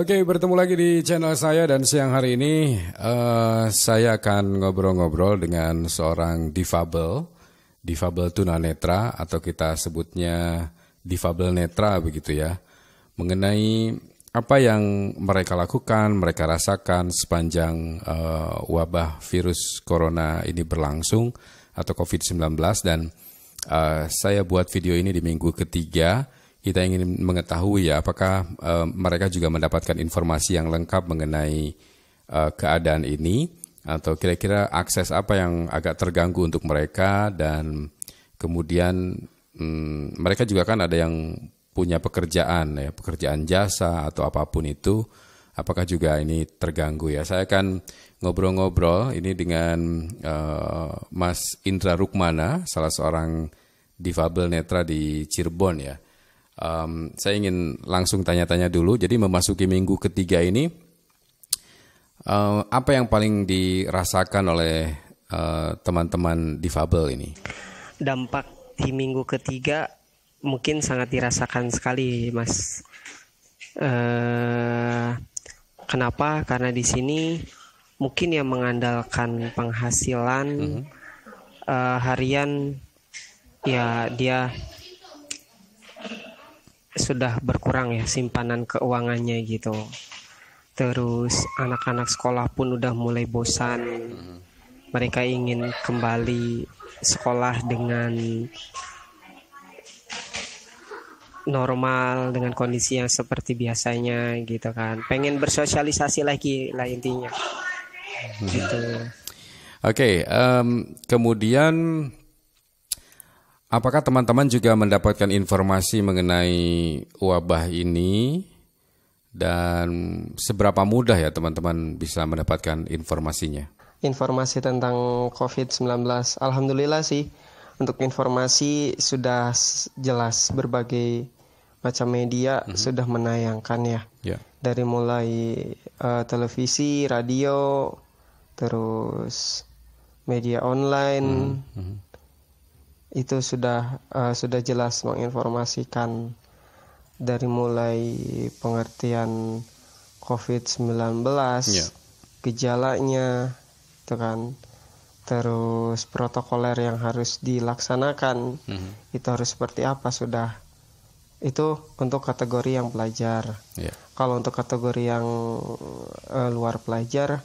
Oke, bertemu lagi di channel saya dan siang hari ini saya akan ngobrol-ngobrol dengan seorang difabel tunanetra atau kita sebutnya difabel netra begitu ya, mengenai apa yang mereka lakukan, mereka rasakan sepanjang wabah virus corona ini berlangsung atau COVID-19 dan saya buat video ini di minggu ketiga. Kita ingin mengetahui ya apakah mereka juga mendapatkan informasi yang lengkap mengenai keadaan ini atau kira-kira akses apa yang agak terganggu untuk mereka dan kemudian mereka juga kan ada yang punya pekerjaan ya, pekerjaan jasa atau apapun itu, apakah juga ini terganggu ya. Saya akan ngobrol-ngobrol ini dengan Mas Indra Rukmana, salah seorang difabel netra di Cirebon ya. Saya ingin langsung tanya-tanya dulu. Jadi memasuki minggu ketiga ini, apa yang paling dirasakan oleh teman-teman difabel ini? Dampak di minggu ketiga mungkin sangat dirasakan sekali, Mas. Kenapa? Karena di sini mungkin yang mengandalkan penghasilan harian, ya dia sudah berkurang ya simpanan keuangannya gitu. Terus anak-anak sekolah pun udah mulai bosan. Mereka ingin kembali sekolah dengan normal, dengan kondisi yang seperti biasanya gitu kan. Pengen bersosialisasi lagi lah intinya. Gitu. Oke, kemudian apakah teman-teman juga mendapatkan informasi mengenai wabah ini dan seberapa mudah ya teman-teman bisa mendapatkan informasinya? Informasi tentang COVID-19, alhamdulillah sih untuk informasi sudah jelas, berbagai macam media sudah menayangkan ya. Dari mulai televisi, radio, terus media online. Itu sudah jelas menginformasikan dari mulai pengertian COVID-19, gejalanya, itu kan, terus protokoler yang harus dilaksanakan, itu harus seperti apa sudah. Itu untuk kategori yang pelajar. Kalau untuk kategori yang luar pelajar,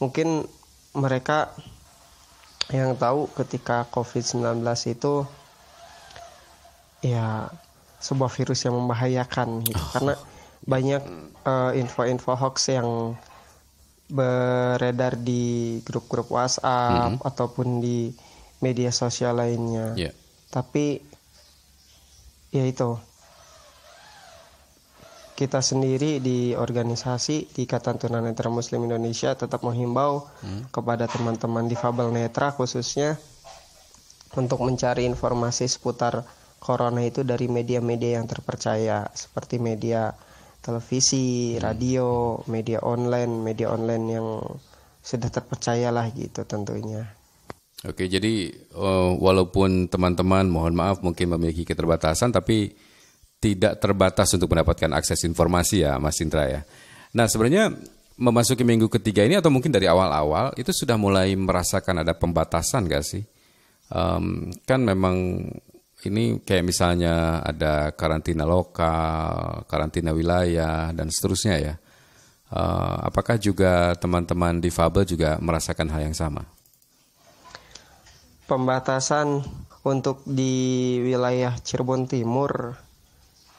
mungkin mereka yang tahu ketika COVID-19 itu ya sebuah virus yang membahayakan gitu. Karena banyak info-info hoax yang beredar di grup-grup WhatsApp ataupun di media sosial lainnya. Tapi ya itu, kita sendiri di organisasi di Ikatan Tunanetra Muslim Indonesia tetap menghimbau kepada teman-teman difabel netra khususnya untuk mencari informasi seputar corona itu dari media-media yang terpercaya seperti media televisi, radio, media online yang sudah terpercaya lah gitu tentunya. Oke, jadi walaupun teman-teman mohon maaf mungkin memiliki keterbatasan tapi tidak terbatas untuk mendapatkan akses informasi ya Mas Indra ya. Nah sebenarnya memasuki minggu ketiga ini atau mungkin dari awal-awal itu sudah mulai merasakan ada pembatasan gak sih? Kan memang ini kayak misalnya ada karantina lokal, karantina wilayah dan seterusnya ya. Apakah juga teman-teman difabel juga merasakan hal yang sama? Pembatasan untuk di wilayah Cirebon Timur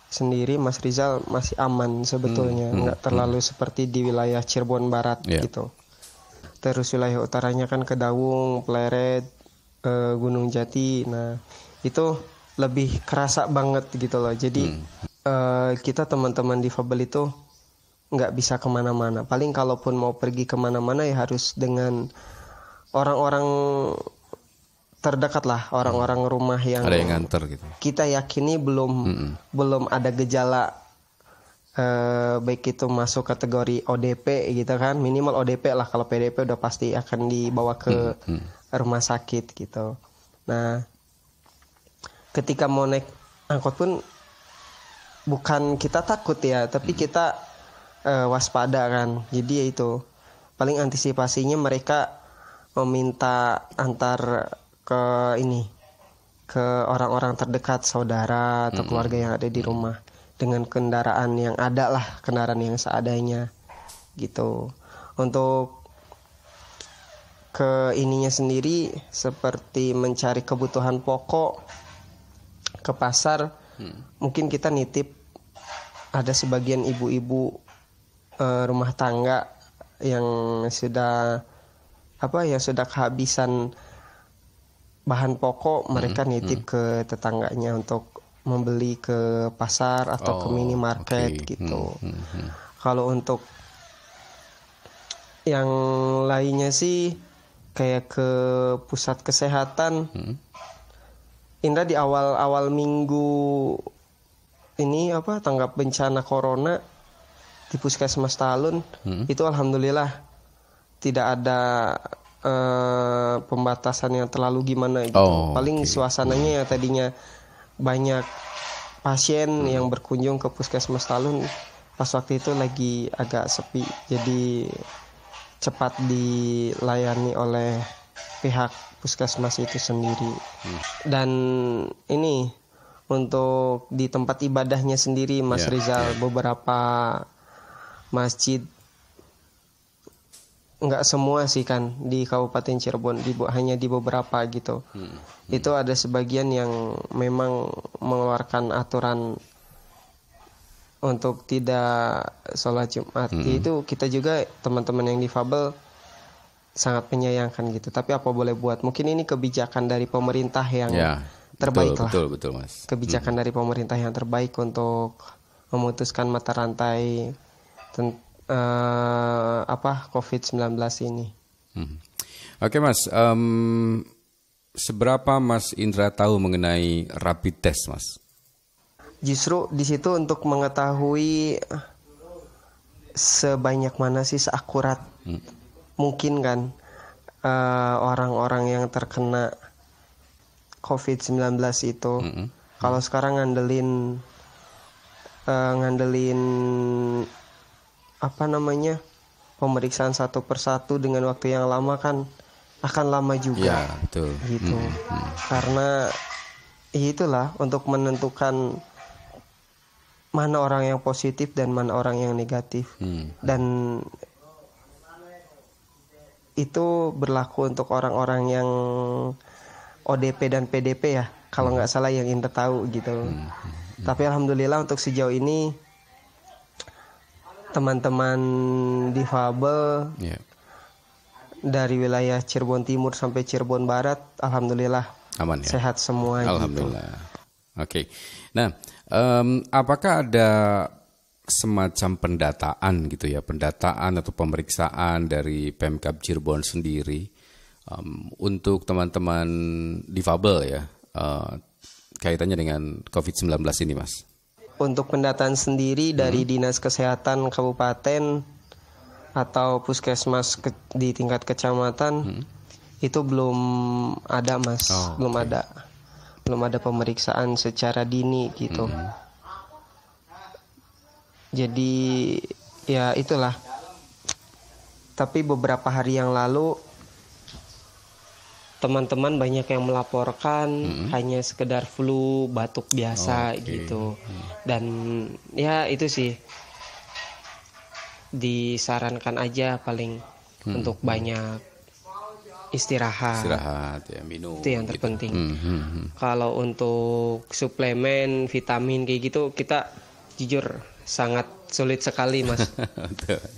sendiri Mas Rizal masih aman sebetulnya, nggak terlalu seperti di wilayah Cirebon Barat gitu. Terus wilayah utaranya kan Kedawung, Pleret, Gunung Jati, nah itu lebih kerasa banget gitu loh. Jadi kita teman-teman difabel itu nggak bisa kemana-mana. Paling kalaupun mau pergi kemana-mana ya harus dengan orang-orang terdekat lah, orang-orang rumah yang ada yang nganter gitu. Kita yakini belum ada gejala baik itu masuk kategori ODP gitu kan, minimal ODP lah. Kalau PDP udah pasti akan dibawa ke rumah sakit gitu. Nah ketika mau naik angkot pun bukan kita takut ya, tapi kita waspada kan. Jadi ya itu paling antisipasinya mereka meminta antar ke ke orang-orang terdekat, saudara atau keluarga yang ada di rumah dengan kendaraan yang ada lah, kendaraan yang seadanya gitu. Untuk ke ininya sendiri seperti mencari kebutuhan pokok ke pasar, mungkin kita nitip, ada sebagian ibu-ibu rumah tangga yang sudah kehabisan bahan pokok, mereka nitip ke tetangganya untuk membeli ke pasar atau ke minimarket gitu. Kalau untuk yang lainnya sih kayak ke pusat kesehatan. Indra di awal minggu ini tanggap bencana corona di Puskesmas Talun, itu alhamdulillah tidak ada pembatasan yang terlalu gimana gitu. Paling suasananya ya tadinya banyak pasien yang berkunjung ke Puskesmas Talun, pas waktu itu lagi agak sepi, jadi cepat dilayani oleh pihak puskesmas itu sendiri. Dan ini untuk di tempat ibadahnya sendiri, Mas Rizal, beberapa masjid, nggak semua sih kan di Kabupaten Cirebon, hanya di beberapa gitu. Itu ada sebagian yang memang mengeluarkan aturan untuk tidak sholat Jumat. Itu kita juga teman-teman yang difabel sangat menyayangkan gitu. Tapi apa boleh buat, mungkin ini kebijakan dari pemerintah yang terbaik lah. Betul, Mas. Kebijakan dari pemerintah yang terbaik untuk memutuskan mata rantai COVID-19 ini. Oke, Mas. Seberapa Mas Indra tahu mengenai rapid test, Mas? Justru di situ untuk mengetahui sebanyak mana sih, seakurat mungkin kan orang-orang yang terkena COVID-19 itu. Kalau sekarang ngandelin pemeriksaan satu persatu dengan waktu yang lama kan akan lama juga. Ya, betul. Gitu. Karena itulah untuk menentukan mana orang yang positif dan mana orang yang negatif. Dan itu berlaku untuk orang-orang yang ODP dan PDP ya, kalau nggak salah yang Indra tahu gitu. Tapi alhamdulillah untuk sejauh ini teman-teman difabel dari wilayah Cirebon Timur sampai Cirebon Barat, alhamdulillah aman ya, sehat semua. Alhamdulillah. Gitu. Oke. Nah, apakah ada semacam pendataan gitu ya, pendataan atau pemeriksaan dari Pemkab Cirebon sendiri untuk teman-teman difabel ya, kaitannya dengan COVID-19 ini, Mas? Untuk pendataan sendiri dari Dinas Kesehatan Kabupaten atau Puskesmas di tingkat kecamatan itu belum ada, Mas. Belum ada pemeriksaan secara dini gitu. Jadi ya itulah. Tapi beberapa hari yang lalu teman-teman banyak yang melaporkan hanya sekedar flu, batuk biasa gitu. Dan ya itu sih disarankan aja paling untuk banyak istirahat ya, minum. Itu yang terpenting. Kalau untuk suplemen, vitamin kayak gitu kita jujur sangat sulit sekali, Mas.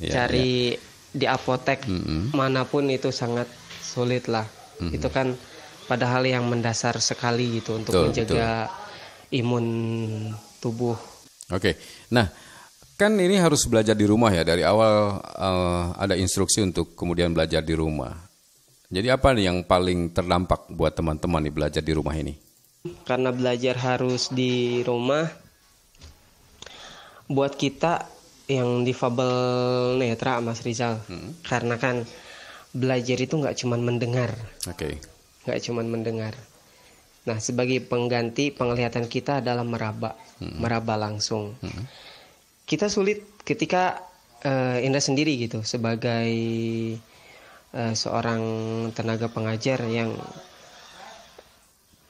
Cari di apotek manapun itu sangat sulit lah. Itu kan padahal yang mendasar sekali gitu untuk menjaga imun tubuh. Oke. Nah, kan ini harus belajar di rumah ya. Dari awal ada instruksi untuk kemudian belajar di rumah. Jadi apa nih yang paling terdampak buat teman-teman nih belajar di rumah ini? Karena belajar harus di rumah, buat kita yang difabel netra, Mas Rizal, karena kan belajar itu nggak cuma mendengar, nggak cuma mendengar. Nah, sebagai pengganti penglihatan kita adalah meraba langsung. Kita sulit ketika Indra sendiri gitu sebagai seorang tenaga pengajar yang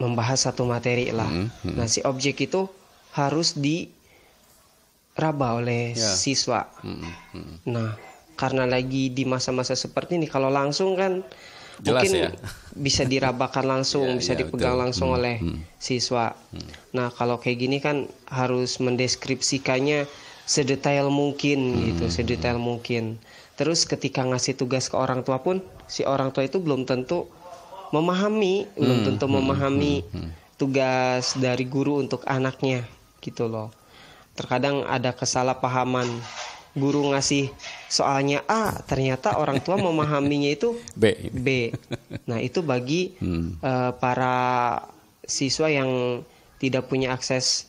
membahas satu materi lah. Nah, si objek itu harus diraba oleh siswa. Nah, karena lagi di masa-masa seperti ini, kalau langsung kan jelas mungkin ya, bisa dirabakan langsung, bisa dipegang betul. langsung oleh siswa. Nah, kalau kayak gini kan harus mendeskripsikannya sedetail mungkin gitu, sedetail mungkin. Terus ketika ngasih tugas ke orang tua pun, si orang tua itu belum tentu memahami, tugas dari guru untuk anaknya gitu loh. Terkadang ada kesalahpahaman, guru ngasih soalnya A, ternyata orang tua memahaminya itu B. Nah, itu bagi para siswa yang tidak punya akses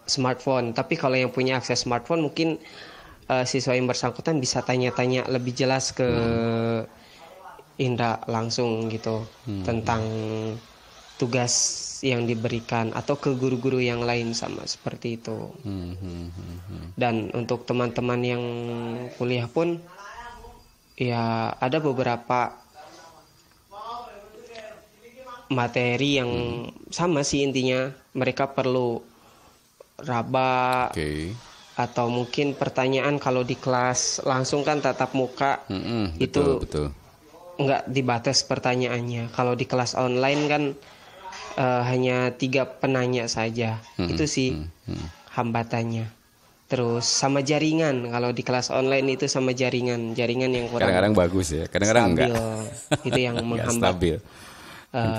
smartphone. Tapi kalau yang punya akses smartphone, mungkin siswa yang bersangkutan bisa tanya-tanya lebih jelas ke Indra langsung gitu tentang tugas yang diberikan, atau ke guru-guru yang lain sama seperti itu. Dan untuk teman-teman yang kuliah pun ya ada beberapa materi yang sama sih, intinya mereka perlu raba. Atau mungkin pertanyaan kalau di kelas langsung kan tatap muka, itu betul. nggak dibatas pertanyaannya. Kalau di kelas online kan hanya 3 penanya saja. Itu sih hambatannya. Terus sama jaringan, kalau di kelas online itu sama jaringan yang kurang Kadang-kadang bagus ya, kadang-kadang stabil. enggak. Itu yang menghambat,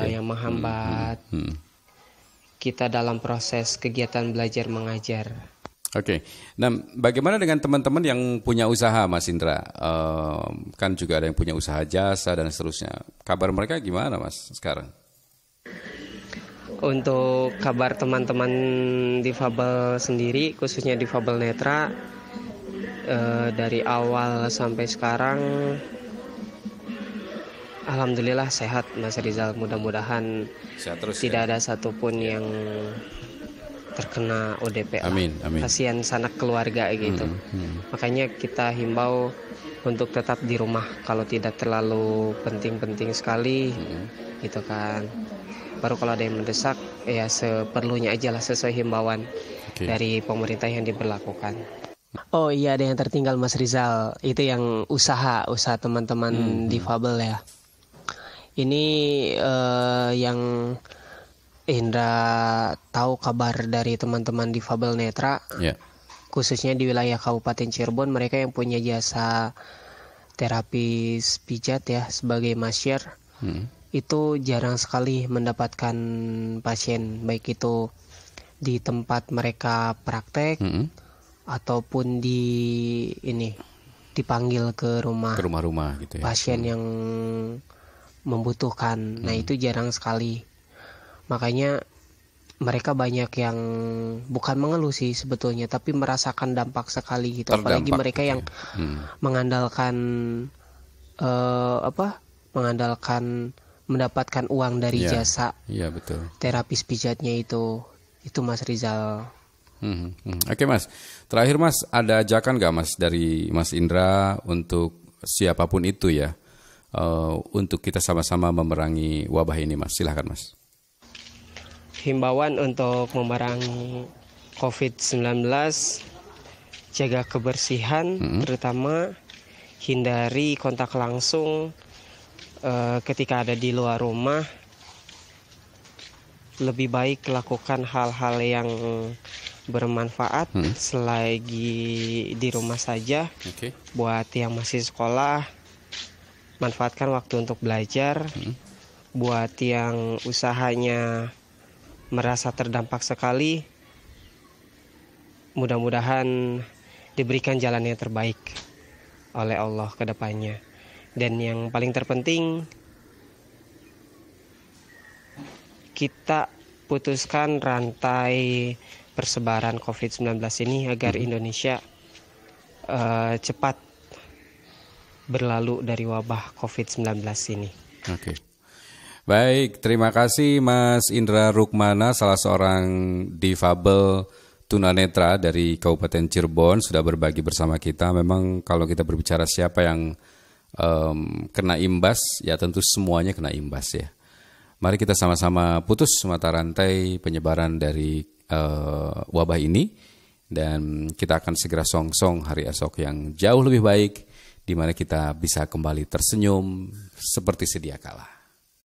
yang menghambat kita dalam proses kegiatan belajar mengajar. Oke. Nah, bagaimana dengan teman-teman yang punya usaha, Mas Indra? Kan juga ada yang punya usaha jasa dan seterusnya. Kabar mereka gimana, Mas, sekarang? Untuk kabar teman-teman difabel sendiri, khususnya difabel netra, dari awal sampai sekarang, alhamdulillah sehat, Mas Rizal. Mudah-mudahan Sehat terus, tidak ada satupun yang terkena ODP. Amin. Kasihan sanak keluarga gitu. Makanya kita himbau untuk tetap di rumah kalau tidak terlalu penting-penting sekali, gitu kan. Baru kalau ada yang mendesak, ya seperlunya aja lah, sesuai himbauan dari pemerintah yang diberlakukan. Oh iya, ada yang tertinggal, Mas Rizal. Itu yang usaha teman-teman difabel ya. Ini yang Indra tahu kabar dari teman-teman difabel netra, khususnya di wilayah Kabupaten Cirebon, mereka yang punya jasa terapis pijat ya sebagai masyar, itu jarang sekali mendapatkan pasien, baik itu di tempat mereka praktek ataupun dipanggil ke rumah gitu ya, pasien yang membutuhkan. Nah, itu jarang sekali. Makanya mereka banyak yang bukan mengeluh sih sebetulnya, tapi merasakan dampak sekali gitu. Apalagi mereka yang mengandalkan mendapatkan uang dari jasa terapis pijatnya itu Mas Rizal. Oke, Mas, terakhir Mas, ada ajakan nggak Mas dari Mas Indra untuk siapapun itu ya, untuk kita sama-sama memerangi wabah ini, Mas? Silahkan, Mas. Himbauan untuk memerangi COVID-19, jaga kebersihan, terutama hindari kontak langsung ketika ada di luar rumah. Lebih baik lakukan hal-hal yang bermanfaat selagi di rumah saja. Buat yang masih sekolah, manfaatkan waktu untuk belajar. Buat yang usahanya merasa terdampak sekali, mudah-mudahan diberikan jalan yang terbaik oleh Allah ke depannya. Dan yang paling terpenting, kita putuskan rantai persebaran COVID-19 ini agar Indonesia cepat berlalu dari wabah COVID-19 ini. Baik, terima kasih Mas Indra Rukmana, salah seorang difabel tunanetra dari Kabupaten Cirebon sudah berbagi bersama kita. Memang kalau kita berbicara siapa yang kena imbas, ya tentu semuanya kena imbas ya. Mari kita sama-sama putus mata rantai penyebaran dari wabah ini, dan kita akan segera songsong hari esok yang jauh lebih baik, di mana kita bisa kembali tersenyum seperti sedia kala.